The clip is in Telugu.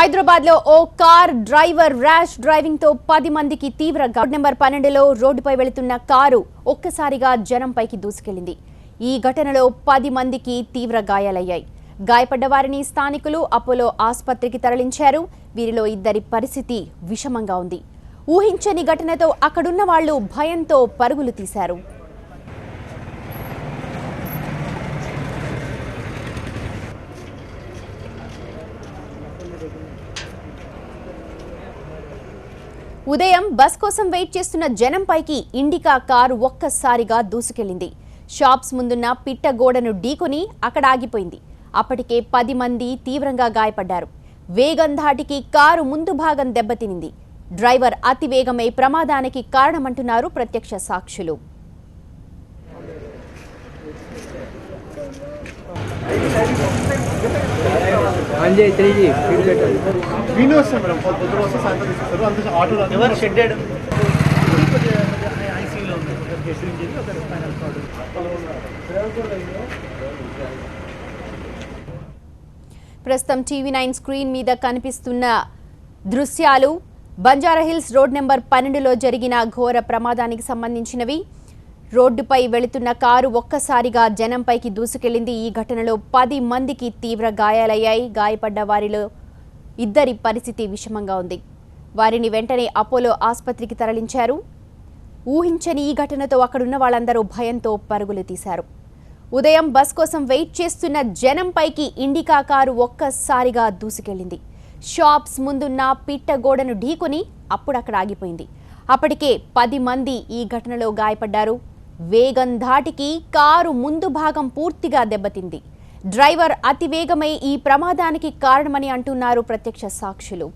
హైదరాబాద్ లో ఓ కార్ డ్రైవర్ ర్యాష్ డ్రైవింగ్ తో 10 మందికి తీవ్ర రోడ్ నెంబర్ 12లో రోడ్డుపై వెళుతున్న కారు ఒక్కసారిగా జనంపైకి దూసుకెళ్లింది. ఈ ఘటనలో 10 మందికి తీవ్ర గాయాలయ్యాయి. గాయపడ్డ వారిని స్థానికులు అపోలో ఆసుపత్రికి తరలించారు. వీరిలో ఇద్దరి పరిస్థితి విషమంగా ఉంది. ఊహించని ఘటనతో అక్కడున్న వాళ్లు భయంతో పరుగులు తీశారు. ఉదయం బస్ కోసం వెయిట్ చేస్తున్న జనంపైకి ఇండికా కారు ఒక్కసారిగా దూసుకెళ్లింది. షాప్స్ ముందున్న పిట్ట గోడను ఢీకొని అక్కడ ఆగిపోయింది. అప్పటికే 10 మంది తీవ్రంగా గాయపడ్డారు. వేగం ధాటికి కారు ముందు భాగం దెబ్బతినింది. డ్రైవర్ అతి వేగమై ప్రమాదానికి కారణమంటున్నారు ప్రత్యక్ష సాక్షులు. ప్రస్తుతం టీవీ9 స్క్రీన్ మీద కనిపిస్తున్న దృశ్యాలు బంజారాహిల్స్ రోడ్ నెంబర్ 12లో జరిగిన ఘోర ప్రమాదానికి సంబంధించినవి. రోడ్డుపై వెళుతున్న కారు ఒక్కసారిగా జనంపైకి దూసుకెళ్లింది. ఈ ఘటనలో 10 మందికి తీవ్ర గాయాలయ్యాయి. గాయపడ్డ వారిలో ఇద్దరి పరిస్థితి విషమంగా ఉంది. వారిని వెంటనే అపోలో ఆసుపత్రికి తరలించారు. ఊహించని ఈ ఘటనతో అక్కడున్న వాళ్ళందరూ భయంతో పరుగులు తీశారు. ఉదయం బస్ కోసం వెయిట్ చేస్తున్న జనంపైకి ఇండికా కారు ఒక్కసారిగా దూసుకెళ్లింది. షాప్స్ ముందున్న పిట్ట గోడను ఢీకొని అప్పుడక్కడ ఆగిపోయింది. అప్పటికే 10 మంది ఈ ఘటనలో గాయపడ్డారు. వేగం ధాటికి కారు ముందు భాగం పూర్తిగా దెబ్బతింది. డ్రైవర్ అతి వేగమై ఈ ప్రమాదానికి కారణమని అంటున్నారు ప్రత్యక్ష సాక్షులు.